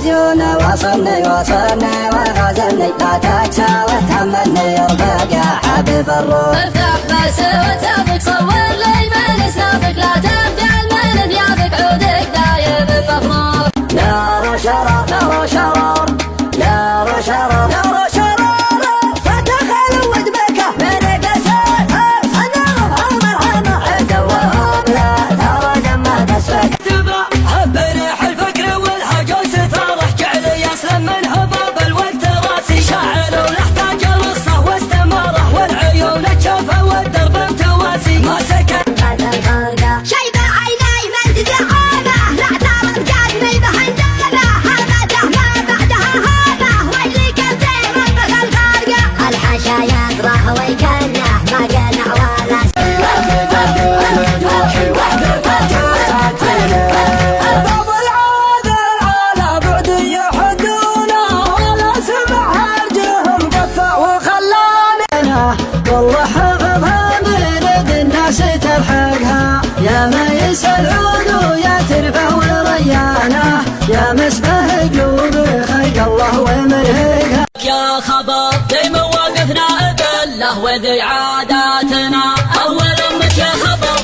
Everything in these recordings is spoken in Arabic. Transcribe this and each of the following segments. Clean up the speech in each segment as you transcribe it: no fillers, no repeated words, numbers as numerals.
عزيونا وصلني وغزلني لا تكسى وتحملني يرفق يا حبيب الروح. ارفع بس وتابك صور لي من سنابك لا تبدع من ثيابك عودك دايم مفروض. نار شرار نار شرار نار شرار نار شرار فتخيل ودبكه من قسر النار مرحمة عدوهم لا ترى دمه تسفك. تبع حبني الفكر والهجوس تارح جعلي اسلم من هباب الوقت راسي شاعر ونحتاج القصه واستماره والعيون تشوفه والدرب بتواسي ما سكت. شيبة عيني من تدعابه لا ترى بجدني بهندابه هبته ما بعدها هابه ويلي كثير ربك الفارقه الحشا يطرح ويكنه ما قنع ولا باب العادل على بعد يحدونه ولا سمع هرجهم قفا وخلاني. والله حفظها من الناس تلحقها يا ميس العود ويا ترفع وريانه يا مسبه قلوب خلق الله ومرهقها. يا خبر ذي مواقفنا بالله وذي عاداتنا اول امك يا خبر.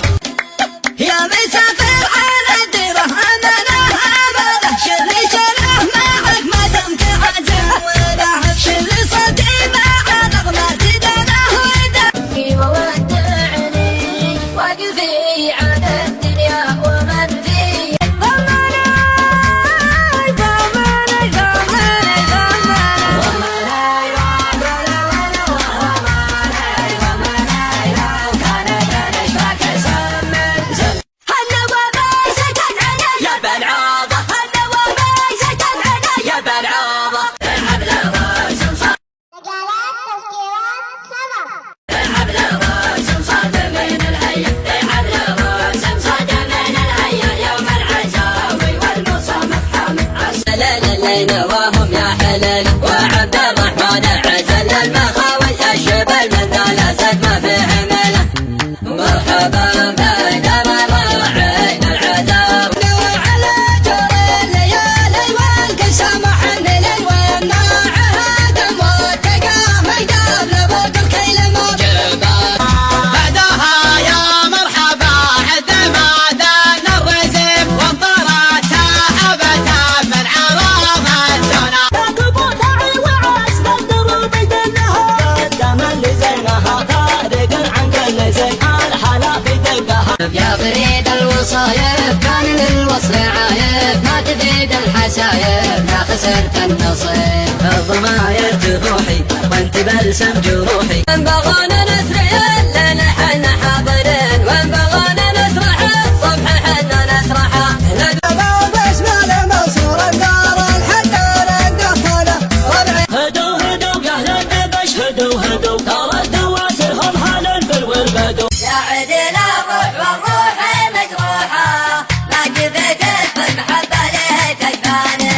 يا مسافر على الديره امانه ابدا شري شره معك ما دمت عتوده شري صدري مع نغمه دمه وده وودعني واقفي على الدنيا ومن فيه. ضمني ضمني ضمني نواهم يا حلال وعبد الرحمن عزل المخاوي الشبل من ثلاثة ما في حمله. مرحبا بقدر راعين العذاب على جرى الليالي والقسم حمل والناعها دم والتقى ميدان لبوق الكلمة بعدها يا مرحبا عد ما دان الرزق وانطرت سحبتها من عرفتنا. تقبو داعي وعاس بالدروب يدلها قدام اللي زينها طارق عن كل زين الحلا في دقها. يا بريد الوصايب كان للوصل عايب ما تفيد الحسايب لا خسرت النصيب. الضماير تروحي وانت بلسم جروحي. وين بغانا نسرع الليل حنا حاضرين وين بغانا نسرع الصبح حنا نسرح. هدو هدو يا اهل النبش هدو هدو ترى دواسرهم هلل بالوربدو. يا عدل الروح والروح مجروحة ما قفت بالمحبة ليه تكفاني.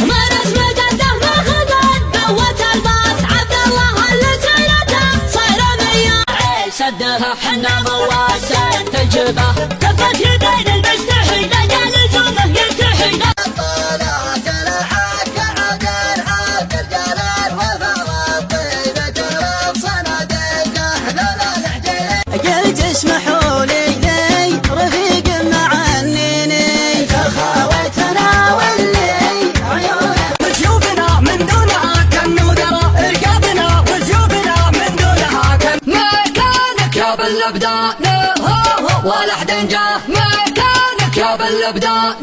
ما نسمع جده ما خذت قوة الباس عبد الله اللي سيده صاير مياه. سدها حنا مواسين تجبه كفت يدين المستحي لقى لزومه ينتحي. قلت اسمحوا لي رفيق معنيني تخاوتنا واللي عيونه وجيوبنا من دونها كم نودرة رقابنا وجيوبنا من دونها كم. مكانك يا بالابدان ولا حد جاه مكانك يا بالابدان.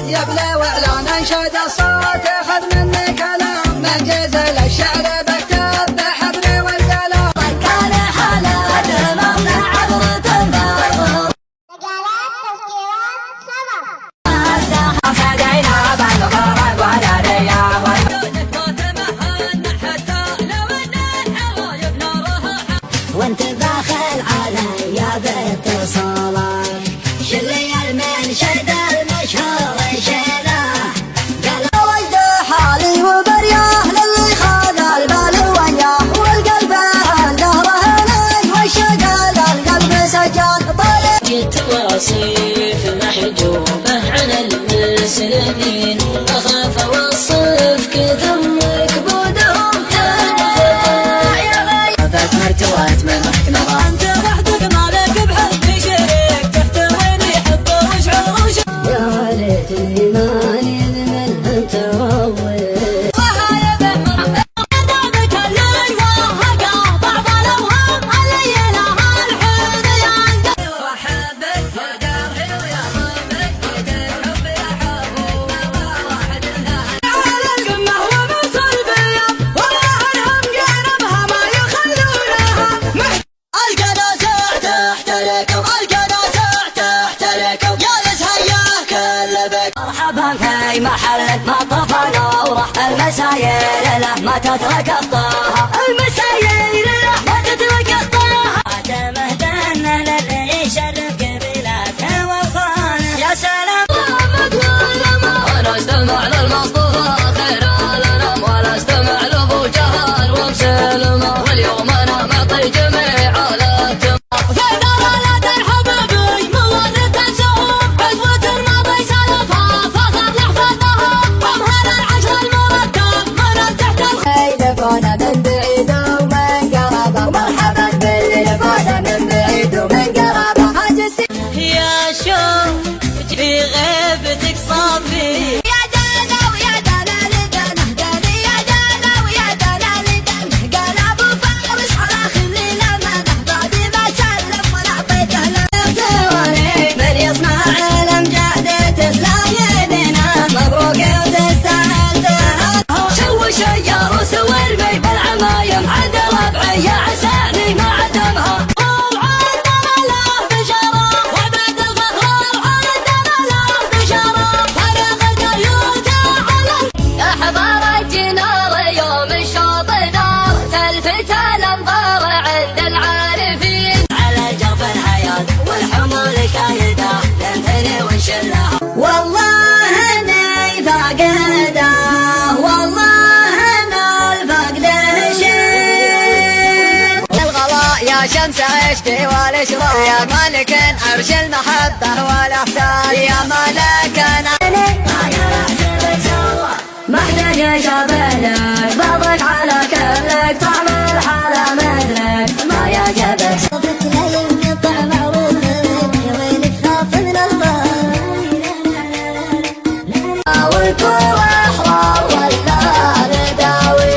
يا بلا واعلان انشد الصوت خذ مني كلام من جزل الشعر بكتب بحبل والقلم. كان حالات ممنع عبرة الباب فدينا بالغرب ولا رياض وانت داخل علي باتصالك شلي المنشد المشهور شيله قال وجد حالي وبرياه للي خذ البال وياه والقلب عنده رهني والشقا طلعت منك نظر. انت وحدك مالك بحبي شريك تحتويني حب وشعور يا ليتني ماني من انت روي. في محلك ما طفى نوره المساير له ما تترك الطاها المساير له ما تترك الطاها عدمه دنا للي يشرف قبيلته والخانه يا سلام انا استمع للمصطفى خير الانام ولا استمع لابو جهل ومسلمه واليوم انا معطي جميع الاهتمام في غيبتك صافي يا دانا ويا دانا لدنا داني يا دانا ويا دانا لدنا قال ابو فارس على خلينا ما بعدي ما سلم ولا اعطيته له من يصنع الامجاد تسلم يدنا مبروك وتستاهل شوش يا روس وارمي بالعمايم عند ربعي يا عساني ما عدمها والله اني فاقده والله ان الفقد شيء الغلاء يا شمس عشقي والاشراق يا مالك عرش المحبه والاحسان يا مالك ما احتاج اشبهلك بعضك على كلك طعم الحلا مدرك ما يعجبك صفت ليم يطع معروف وينك خاف من الله والكل احرار ولا نداوي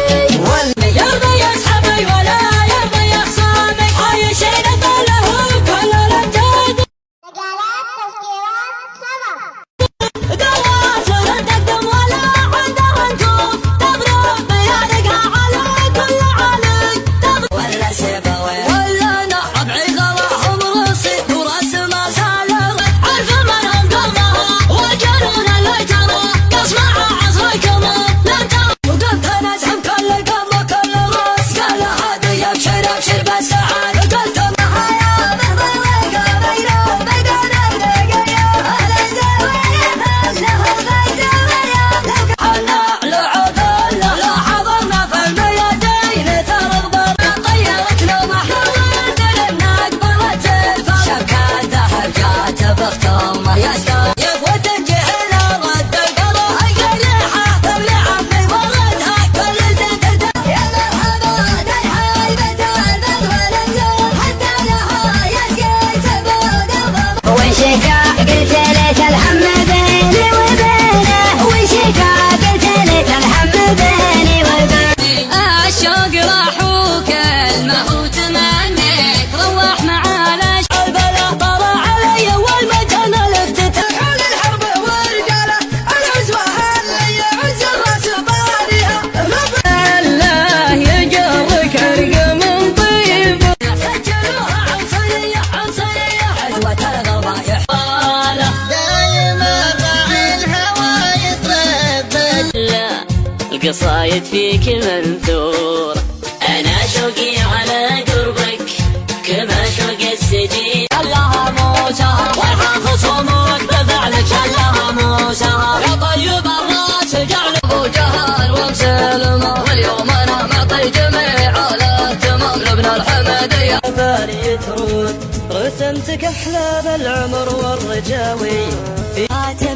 يرضى يسحبي ولا يرضى يخصمك عايشين له كل الامجاد مجالات تذكيرات سبق دواسر تقدم ولا عندها نكون تضرب بيادقها على كل عليك ولا سيبوي ولا انا ربعي غلاهم رصيد وراس ما سالر عرف منهم قلبها والجنون اللي ترى يسمع عصر كمان لا ترى وقلت انا ازعم كل قبل كل راس قال هادي ابشر ابشر بالسعادة قلت معايا بضيق بينهم بيدنا الدقيا انا زاوية له بيزاوية حنا لعود الله لا حضرنا في الميادين ترغب طيرت له محمود لنا قبلت الفرق شبكة ذهب جات بختمه يا ستار يبغى تنجح رد القضاء القريحة تبلي عمي وردها كل زيت يا مرحبا دايحة البدر بدر النزول حتى لها يسقي تبود الضبط وشكا قلت لك الهم بيني وبينه وشكا قلت لك الهم بيني وبينه الشوق راح وكلمه وتمنيت روح معانا البلا طلع علي والمجن الافتتاح حول الحرب ورجاله العزوة اللي يعز الراس باريها الله يجرك عرق من طيب سجلوها عنصرية عنصرية عزوة الغضايح دايما راعي الهوى يتردد لا القصايد فيك منثور انا شوقي على قربك كما شوق السجين لها موسى ويحان خصومك بفعلك لها موسى يا طيب الراس جعل ابو جهل ومسلمه واليوم انا معطي جميع الاهتمام لابن الحمديه بالي ترود رسمتك احلى بالعمر والرجاوي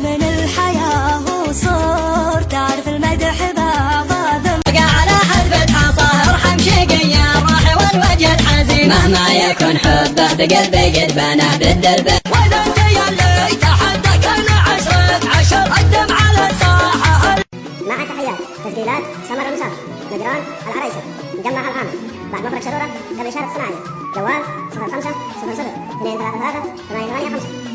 من الحياة وصور تعرف المدح بابا على حد فتحة صاهر ارحم شقي الراح والوجه الحزين يكون حبه بقلبي قد بنى بالدرب. ولا انت يا اللي تحداك انا 10 قدم على الساحه. مع تحيات تسجيلات سمر المسار نجران العريسي مجمع العام بعد مفرق شرورة قبل إشارة صناعية. جوال 05 00 233 885.